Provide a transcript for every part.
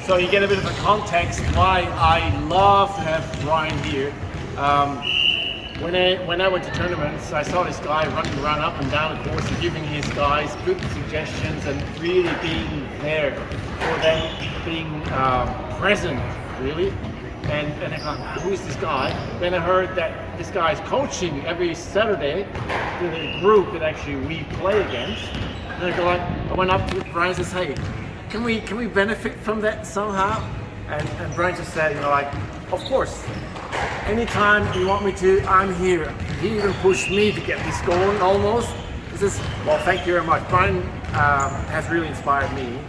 So you get a bit of a context why I love to have Brian here. When I went to tournaments, I saw this guy running around up and down the course and giving his guys good suggestions and really being there for them, being present, really. And I thought, who is this guy? Then I heard that this guy is coaching every Saturday to the group that actually we play against. And I went up to Brian and said, hey, can we benefit from that somehow? And Brian just said, of course. Anytime you want me to, I'm here. He even pushed me to get this going almost. He says, well, thank you very much. Brian has really inspired me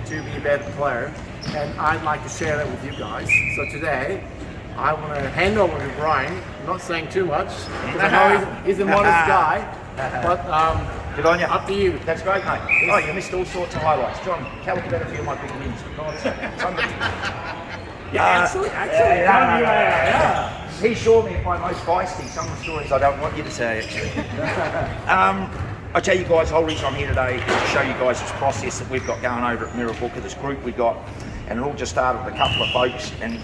to be a better player, and I'd like to share that with you guys. So today, I want to hand over to Brian. I'm not saying too much, because I know he's a modest guy, but good on you. Up to you. That's great, mate. Oh, you missed all sorts of highlights. John, calibrate a few of my big wins. Actually. He showed me my most feisty. Some of the stories I don't want you to say, actually. I tell you guys, the whole reason I'm here today is to show you guys this process that we've got going over at Mirrabooka, this group we got, and it all just started with a couple of folks, and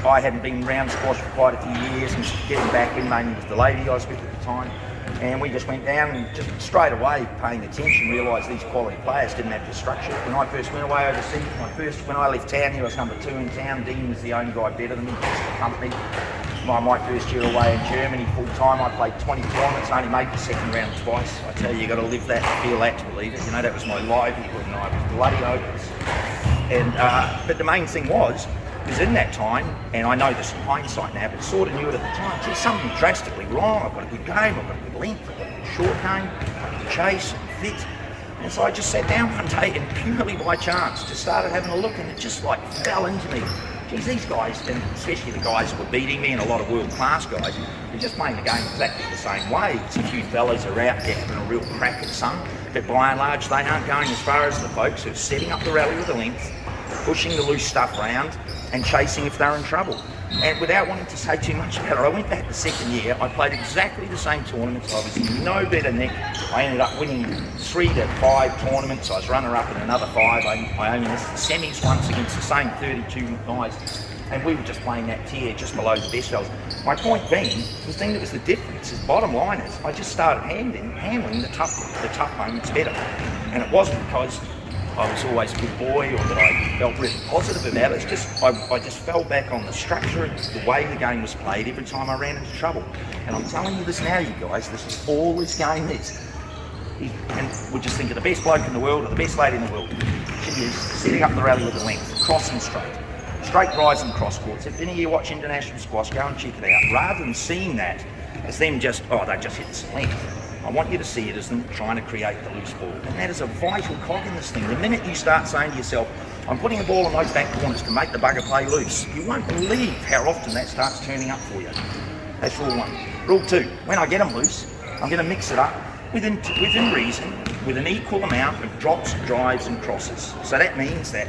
I hadn't been around squash for quite a few years, and getting back in, mainly with the lady I was with at the time. And we just went down and just straight away paying attention, realised these quality players didn't have the structure. When I first went away overseas, when I left town here, I was number 2 in town. Dean was the only guy better than me, just the company. My first year away in Germany full time, I played 20 tournaments, only made the second round twice. I tell you, you got to live that to feel that to believe it. That was my livelihood, and I was bloody hopeless. And but the main thing was in that time, and I know this in hindsight now, but sort of knew it at the time, geez, something drastically wrong. I've got a good game, I've got a good length, I've got a good short game, I can chase and fit. And so I just sat down one day and purely by chance just started having a look, and it just like fell into me. Geez, these guys, and especially the guys who were beating me and a lot of world-class guys, they're just playing the game exactly the same way. It's a few fellas are out there having a real crack at some, but by and large they aren't going as far as the folks who are setting up the rally with the length, pushing the loose stuff around and chasing if they're in trouble. And without wanting to say too much about it, I went back the second year, I played exactly the same tournaments, I was in no better nick. I ended up winning 3 to 5 tournaments, I was runner-up in another 5, I only missed the semis once against the same 32 guys, and we were just playing that tier just below the best fellas. My point being, the thing that was the difference is, bottom line is, I just started handling the tough moments better. And it wasn't because I was always a good boy or that I felt really positive about it. It's just, I just fell back on the structure and the way the game was played every time I ran into trouble. And I'm telling you this now, you guys, this is all this game is. And we just think of the best bloke in the world or the best lady in the world. She is setting up the rally with the length, crossing straight drives and cross courts. If any of you watch international squash, go and check it out. Rather than seeing that as them just, they just hit some length. I want you to see it as them trying to create the loose ball. And that is a vital cog in this thing. The minute you start saying to yourself, I'm putting a ball in those back corners to make the bugger play loose, you won't believe how often that starts turning up for you. That's rule 1. Rule 2, when I get them loose, I'm going to mix it up within reason, with an equal amount of drops, drives and crosses. So that means that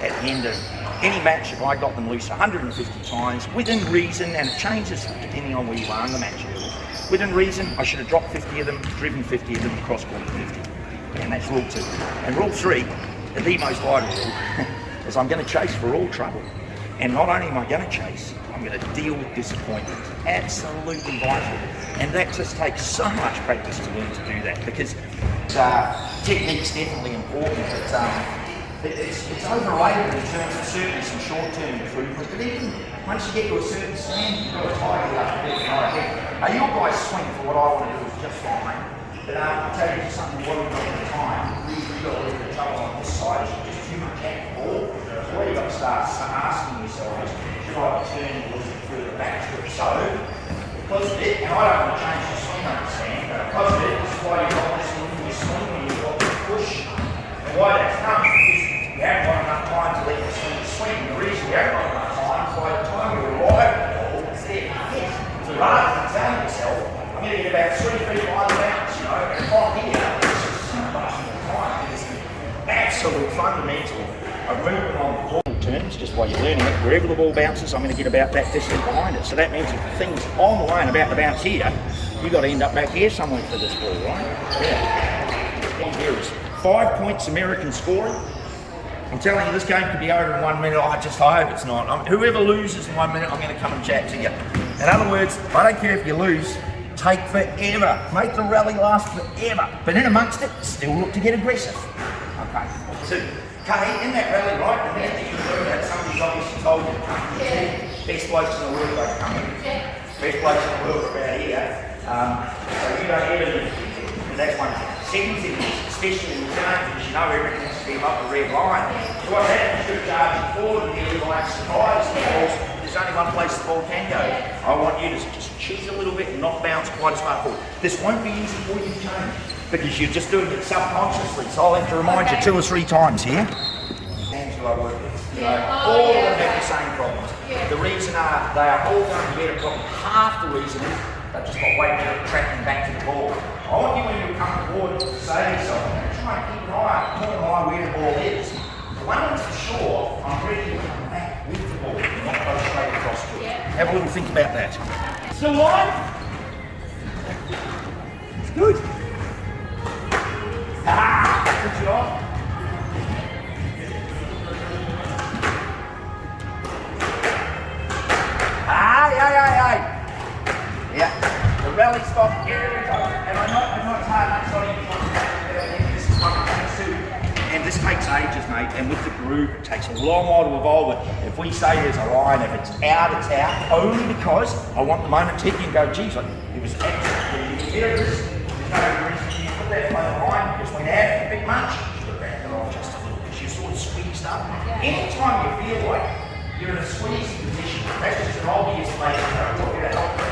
at the end of any match, if I got them loose 150 times, within reason, and it changes depending on where you are in the match a little, within reason, I should have dropped 50 of them, driven 50 of them, and cross-courted 50. And that's rule 2. And rule 3, the most vital rule, is I'm going to chase for all trouble. And not only am I going to chase, I'm going to deal with disappointment. Absolutely vital. And that just takes so much practice to learn to do that, because technique's definitely important, but it's overrated in terms of certainly some short-term improvement, but even once you get to a certain standard, you've got to tidy it up a bit. Your guys' swing for what I want to do is just fine, but I'll tell you something what we've got at the time. We've got a little bit of trouble on this side, it's just too much at the ball. So what you've got to start asking yourself is, should I turn a little bit further back to it? So, because of it, and I don't want to change the swing, understand, but because of it, this is why you've got this in your swing when you've got this push. And why that's coming is you haven't got enough time to let your swing. The reason you haven't got enough time is by the time you arrive at the ball, it's there to hit. So rather than telling yourself, I'm going to get about 3 feet behind the bounce, and if I'm here, it's just so much more time. It's an absolute fundamental of movement on the ball terms, just while you're learning it. Wherever the ball bounces, I'm going to get about that distance behind it. So that means if things on the line about the bounce here, you've got to end up back here somewhere for this ball, right? Yeah. Here is 5 points American scoring. I'm telling you, this game could be over in 1 minute. I hope it's not. Whoever loses in 1 minute, I'm going to come and chat to you. In other words, I don't care if you lose. Take forever. Make the rally last forever. But in amongst it, still look to get aggressive. Okay. So, Kay, in that rally, right, and then you heard that somebody's obviously told you, best blokes in the world don't come in. Best blokes in the world are about here. So you don't ever need to keep it. And that's one thing. Second thing is, especially in the game, because you know everything has to be above the red line. So what happens, you're charging forward and you're like surprised. There's only one place the ball can go. I want you to just cheat a little bit and not bounce quite as far forward. This won't be easy for you to change because you're just doing it subconsciously. So I'll have to remind you 2 or 3 times here. Hands who I work with, all of them have the same problems. The reason are they are all going to get a problem. Half the reason is they've just got way better at tracking back to the ball. I want you when you come forward to say to yourself, try and keep an eye on where the ball is. The one thing's for sure, I'm ready to come back with the ball, not go straight across to it. Have a little think about that. Still live? It's good. Good job. Yeah, the rally stop, here we go. And I know it's hard, it's not even this is what I'm going to do. And this takes ages, mate, and with the groove, it takes a long while to evolve it. If we say there's a line, if it's out, it's out, only because I want the moment to hit you and go, geez, like, it was absolutely there's no reason you put that line, because when you have a bit much, you should back it off just a little, because you're sort of squeezed up. Anytime you feel like you're in a squeezed position, that's just an obvious place to go, look at that.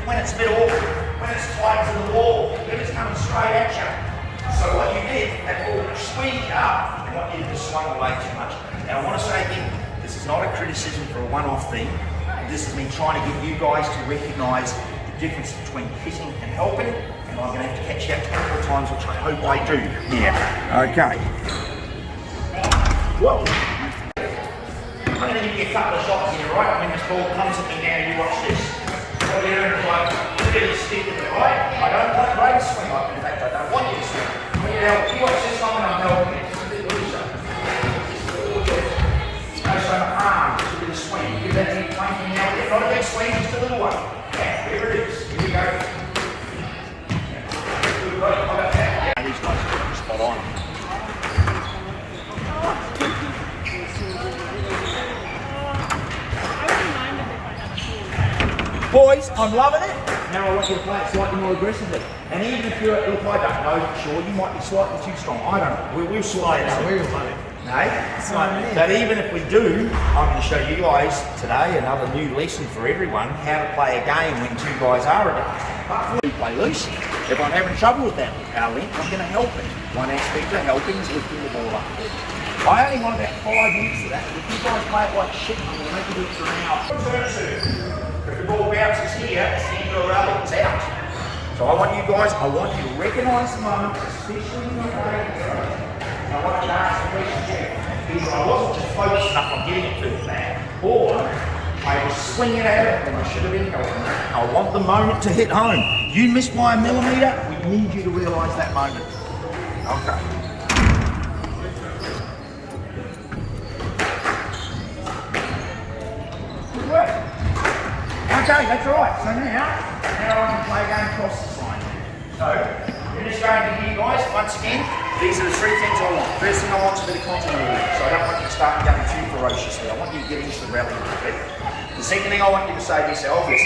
When it's a bit awkward, when it's tight to the wall, when it's coming straight at you. So what you did, that ball squeezed you up, and what you did was swung away too much. Now I want to say again, this is not a criticism for a one-off thing. This is me trying to get you guys to recognise the difference between hitting and helping, and I'm going to have to catch you out 2 more times, which I hope I do. Yeah. Okay. Whoa. I'm going to give you a couple of shots here, right? When this ball comes at me now, you watch this. What you're doing is like, really stick with it, right? I don't want Ray to swing like, in fact, I don't want you to swing. When you help, you watch this one and I'm helping it. It's a bit looser. No, so my arm, just a bit of swing. Give that big planking out there. Not a big swing, just a little one. Yeah, here it is. Here we go. Good, right? How about that? Yeah, these guys are spot on. Boys, I'm loving it. Now I want you to play it slightly more aggressively. And even if you're, look, I don't know, sure, you might be slightly too strong. I don't know. We'll slide it. We will play it. No? But even if we do, I'm going to show you guys today another new lesson for everyone, how to play a game when 2 guys are against. But before we play loose, if I'm having trouble with that power length, I'm going to help it. One aspect of helping is lifting the ball up. I only want about 5 minutes of that. If you guys play it like shit, I'm going to make you do it for an hour. If the ball bounces here, it's the end of the rally, it's out. So I want you guys, I want you to recognise the moment, especially in the play. I want you to ask the question here. Either I wasn't just focused enough on getting it to the back, or I was swinging at it and I should have been helping. I want the moment to hit home. You missed by a millimetre, we need you to realise that moment. Okay. Good work. Okay, that's right. So now I can play a game across this line. So, we're just going to here, guys, once again, these are the 3 things I want. First thing I want is a bit of continuity. So I don't want you to start going too ferociously. I want you to get into the rally a little bit. The second thing I want you to say to yourself is,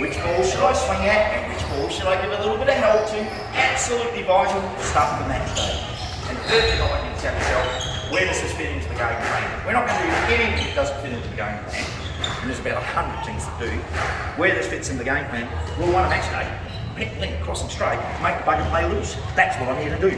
which ball should I swing at and which ball should I give a little bit of help to? Absolutely vital stuff for match day. And third thing I want you to tell yourself, where does this fit into the game plan? We're not going to do anything that doesn't fit into the game plan. And there's about 100 things to do. Where this fits in the game plan, rule 1 of match day, pick link, cross and straight, make the bugger play loose. That's what I'm here to do.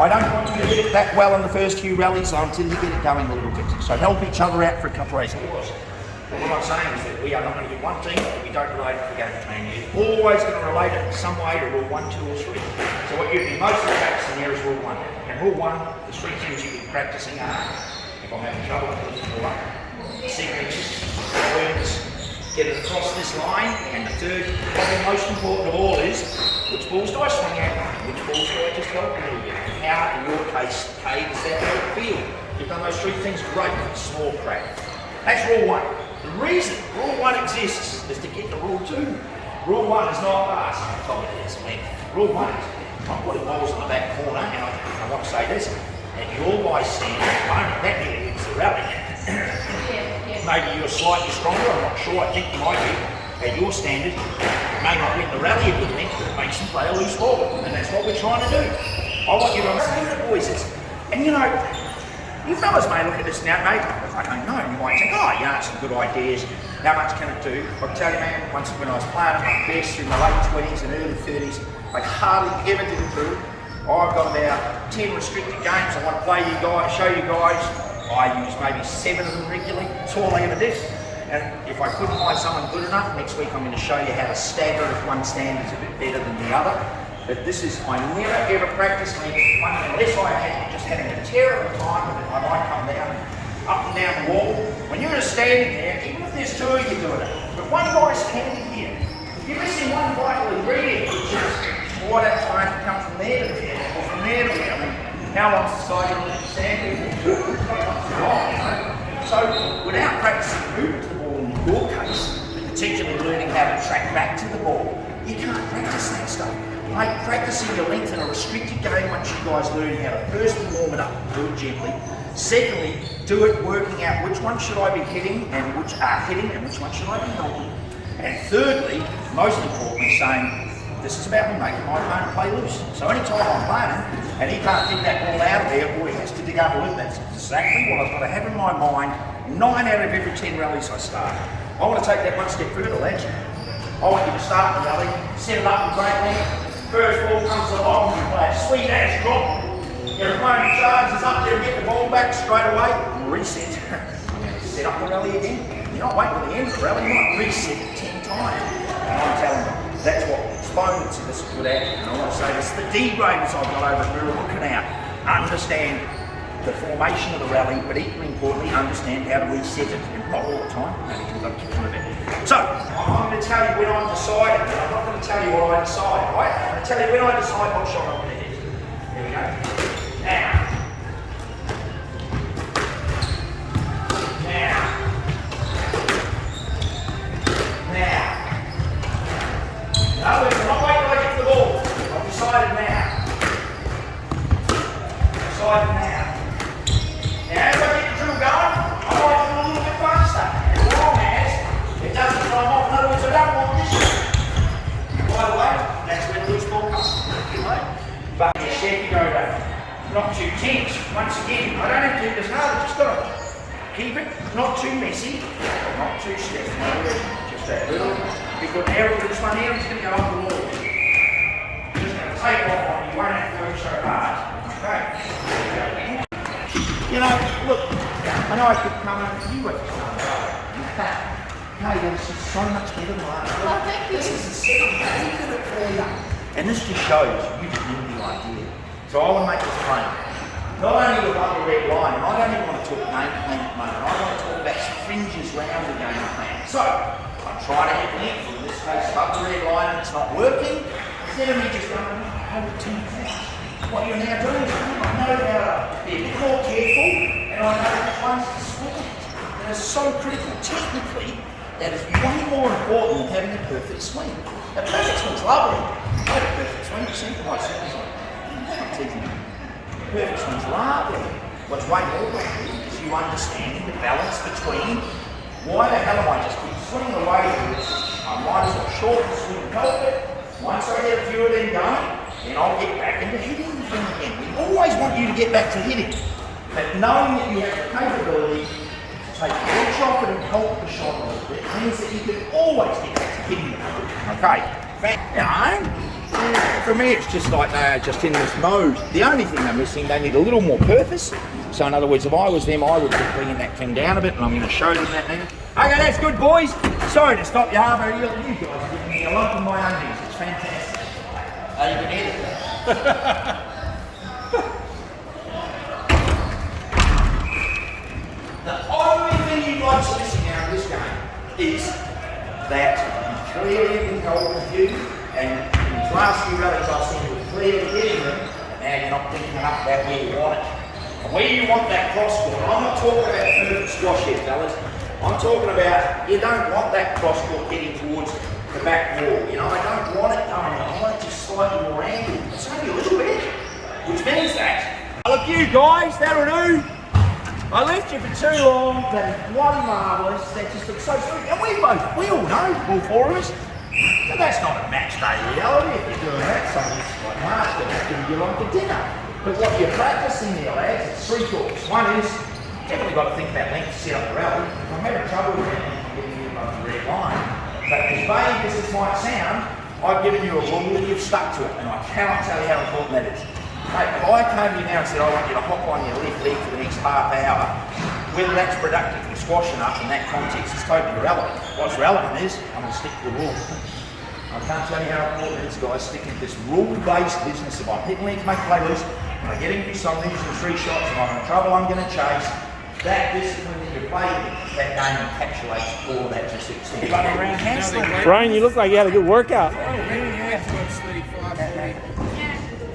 I don't want you to hit it that well in the first few rallies until you get it going a little bit. So help each other out for a couple of races. But what I'm saying is that we are not going to do one thing that we don't relate to the game plan. You're always going to relate it in some way to rule 1, 2 or 3. So what you'd be mostly practicing here is rule 1. And rule 1, the 3 things you'll be practicing are, if I'm having trouble with the ball up, signatures, awareness, get it across this line, and the third, probably most important of all is, which balls do I swing at, which balls do I just help a little bit, and how, in your case, Kay, does that help feel? You've done those 3 things, great, small crack. That's rule 1. The reason rule 1 exists is to get to rule 2. Rule 1 is not us. Rule 1 is, I'm putting balls in the back corner, and I want to say this, and your guys stand only that near against the rally. Maybe you're slightly stronger, I'm not sure, I think you might be. At your standard, may not win the rally a good length, but it makes them play a loose ball, and that's what we're trying to do. I want you to understand it, boys. And you know, you fellas may look at this now, mate, I don't know, you might think, oh, yeah, some good ideas, how much can it do? I'll tell you, man, once when I was playing at my best in the late 20s and early 30s, I hardly ever did it through. I've got about 10 restricted games I want to play you guys, show you guys. I use maybe 7 of them regularly, that's all I ever did. And if I couldn't find someone good enough, next week I'm going to show you how to stagger if one standard's a bit better than the other. But this is, I never ever practiced unless I had just having a terrible time with it. I might come down, up and down the wall. When you're just standing there, even if there's 2 of you doing it, but one guy's standing here, you're missing one vital ingredient, which is why that time to come from there to there, or from there to there. I mean, how long's this guy going to stand here? So without practicing movement to the ball in your case, particularly learning how to track back to the ball, you can't practice that stuff. Like practicing your length in a restricted game once you guys learn how to first warm it up and do it gently. Secondly, do it working out which one should I be hitting and which one should I be helping. And thirdly, most importantly, saying this is about me making my opponent play loose. So anytime I'm playing and he can't dig that ball out of there or he has to dig up a loop, that's exactly what I've got to have in my mind 9 out of every 10 rallies I start. I want to take that one step further, lads. I want you to start the rally, set it up in great length. First ball comes along, you play a sweet ass drop. Your opponent charges up there, get the ball back straight away, reset. Set up the rally again. You're not waiting for the end of the rally, you might reset it 10 times. And I'm telling you, that's what exponents of this are good at. And I want to say this, the D graders I've got over at Mirrabooka now understand the formation of the rally, but equally importantly, understand how to reset it. And not all the time, maybe you've got to kick from a bit. So, I'm going to tell you when I'm deciding, but I'm not going to tell you what I decide, right? I'm going to tell you when I decide what shot I'm going to hit. Here we go. Now. No, we're not waiting till I get to the ball. I've decided now. Now, as I get the drill going, I might do it a little bit faster. As long as it doesn't come off. In other words, I don't want this one. By the way, that's where the loose ball comes from. But the chef, you go not too tense. Once again, I don't have to do this hard. I've just got to keep it not too messy, not too stiff. Just that little. Because now with this one here, it's going to go up the wall. Just going to take off on you. You won't have to work so hard. Okay. You know, look, I know I could come over to you at the start. No, this is so much better than last. Oh, thank you. This is the second day of it for you. And this just shows you just knew the idea. So I want to make this plain. Not only with the red line, and I don't even want to talk game plan at the moment, I want to talk about fringes around the game plan. So, I'm trying to hit length, in this case above the red line and it's not working. Instead of me just going, oh, too fast. What you're now doing is I know how to be a bit more careful and I know which ones to swing at. And it's so critical. Technically, that is way more important than having a perfect swing. A perfect swing's lovely. I have a perfect swing, you see for myself. I'm teasing you. Perfect swing's lovely. What's way more important is you understanding the balance between why the hell am I just keep swinging away from this? I might as well shorten the swing and help it. Once I get a few of them going, then I'll get back into hitting the thing again. We always want you to get back to hitting. But knowing that you have the capability to take the edge off it and help the shot a little bit means that you can always get back to hitting it. Okay. You know, for me it's just like they're just in this mode. The only thing they're missing, they need a little more purpose. So in other words, if I was them, I would be bringing that thing down a bit, and I'm going to show them that now. Okay, that's good, boys. Sorry to stop you, Harvey. You guys are giving me a lump in my undies. It's fantastic. You can edit that. The only thing you guys are missing out of this game is that you clearly have been held with you, and in the last few rallies I've seen you clearly hitting them, and now you're not thinking enough about where you want it. Where you want that cross court, I'm not talking about perfect squash here, fellas. I'm talking about you don't want that cross court getting towards the back wall. You know, I don't want it coming. I want it just slightly more angled. It's only a little bit, which means that. Look, you guys, that'll do. I left you for too long. That is bloody marvellous. That just looks so sweet. And we all know, all four of us, that that's not a match day reality. If you're doing that, something's like March, that's going to be like a dinner. But what you're practicing there, lads, it's three thoughts. One is, definitely got to think about length to set up the rally. If I'm having trouble with it, I'm getting you above the red line. But as vague as this might sound, I've given you a rule and you've stuck to it. And I cannot tell you how important that is. Mate, if I came to you now and said I want you to hop on your left leg for the next half hour, whether that's productive for squash enough in that context is totally irrelevant. What's relevant is, I'm going to stick to the rule. I can't tell you how important it is, guys, sticking to this rule-based business. If I'm hitting legs, make play loose, when I get into some using three shots and I'm in trouble, I'm going to chase. That discipline that you're playing, that game encapsulates all of that just extent. Running around handstand. Brian, you look like you had a good workout.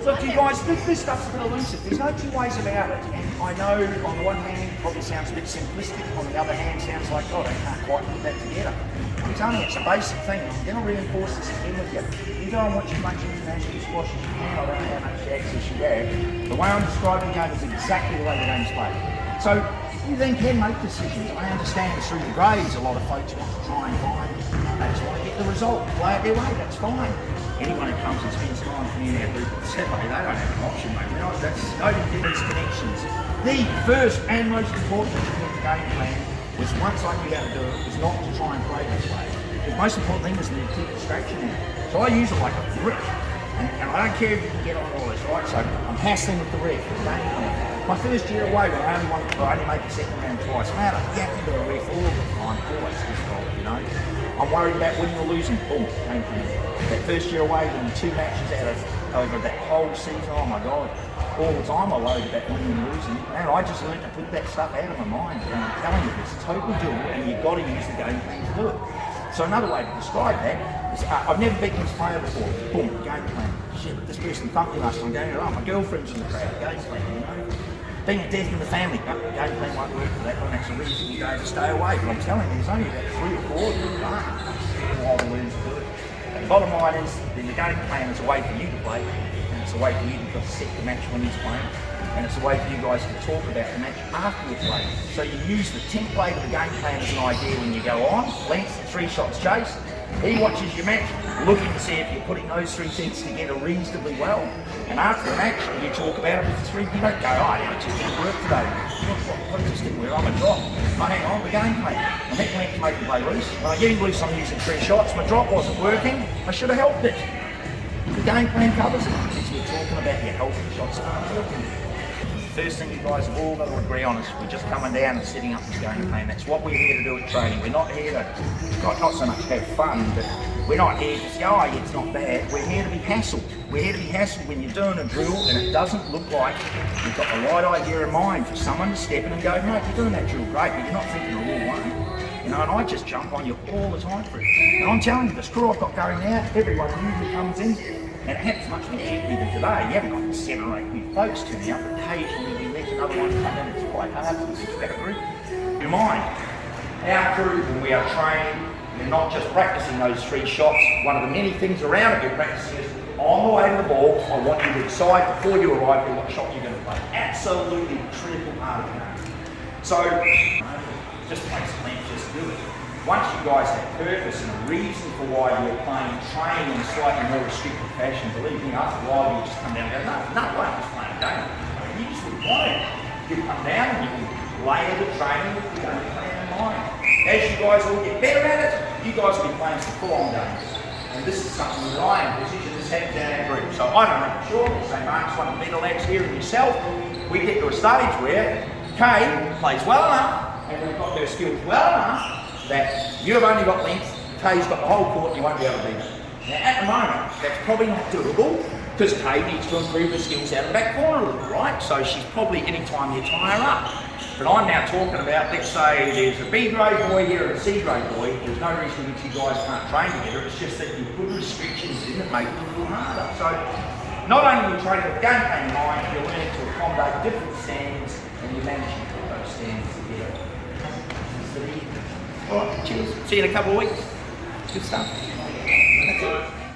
Look, you guys, this stuff's a bit elusive. There's no two ways about it. And I know on the one hand, it probably sounds a bit simplistic. On the other hand, sounds like, God, I can't quite put that together. I'm telling you, it's a basic thing. I'm going to reinforce this again with you. You go and watch as much international squash as you can. I don't know how much access you have. The way I'm describing the game is exactly the way the game's played. So you then can make decisions. I understand through the grades, a lot of folks want to try and find. They just want to get the result, play it their way. That's fine. Anyone who comes and spends time with me in our group at Saturday, they don't have an option, mate. That's no difference connections. The first and most important thing in the game plan was, once I knew how to do it, was not to try and play this way. The most important thing was to keep distraction out. So I use it like a brick. And I don't care if you can get on all this, right? So I'm hassling with the ref. My first year away, when I only made the second round twice. Man, I'm yapping to the ref all the time, always this role, you know. I'm worried about winning or losing. Boom, game plan. That first year away, winning 2 matches out of over that whole season, oh my God. All the time I worried about winning and losing. Man, I just learned to put that stuff out of my mind. And I'm telling you, it's totally doable, and you've got to use the game plan to do it. So another way to describe that is, I've never beaten this player before. Boom, game plan. Shit, this person thumped me last time. Going, oh, my girlfriend's in the crowd. Game plan, you know. Being a death in the family, game plan won't work for that one. That's a reason you go to stay away. But I'm telling you, there's only about 3 or 4 that you can't. While the learns to do it. And the bottom line is, then the game plan is a way for you to play, and it's a way for you to set the match when he's playing, and it's a way for you guys to talk about the match after you play. So you use the template of the game plan as an idea when you go on, length, 3 shots chase. He watches your match, looking to see if you're putting those 3 things together reasonably well. And after the match, you talk about it with the 3. You don't go, oh, yeah, it just didn't work today. What does this didn't work? I'm a drop. Oh, hang on, the game plan. I'm hitting length to make him play loose. When I get him loose, I'm using 3 shots. My drop wasn't working. I should have helped it. The game plan covers it. Since we're talking about your helping shots aren't working. First thing you guys have all got to agree on is we're just coming down and setting up this game plan. That's what we're here to do at training. We're not here to, not so much have fun, but we're not here to say, oh yeah, it's not bad. We're here to be hassled. We're here to be hassled when you're doing a drill and it doesn't look like you've got the right idea in mind for someone to step in and go, mate, you're doing that drill great, but you're not thinking of rule 1. You know, and I just jump on you all the time for it. And I'm telling you, this crew I've got going now, everyone usually comes in, and it happens much more even today. You haven't got 7 or 8 new folks turning up. Occasionally we let another one come in. It's quite hard to get to our group. Your mind. Our crew, when we are training, we're not just practicing those 3 shots. One of the many things around it you're practicing is, on the way to the ball, I want you to decide before you arrive here what shot you're going to play. Absolutely critical part of the game. So, just play some length, just do it. Once you guys have purpose and a reason for why you're playing, training in a slightly more restricted fashion, believe me, after a while you just come down and go, no way, I'm just playing a game. You just wouldn't want it. You come down and you can layer the training with the game plan in mind. As you guys all get better at it, you guys will be playing some full-on games. And this is something that I envisage this happens in our group. So I don't know for sure, say Mark's one of the better lads here and yourself, we get to a stage where Kay plays well enough, and we've got her skills well enough, that you've only got length, Kay's got the whole court, and you won't be able to beat her. Now at the moment, that's probably not doable, because Kay needs to improve her skills out of the back corner a little, right? So she's probably, any time you tie her up. But I'm now talking about, let's say there's a B grade boy here and a C grade boy, there's no reason which you guys can't train together, it's just that you put restrictions in that make it a little harder. So not only are you training with game plan in mind, you're learning to accommodate different standards All right, cheers. See you in a couple of weeks. Good stuff. That's it.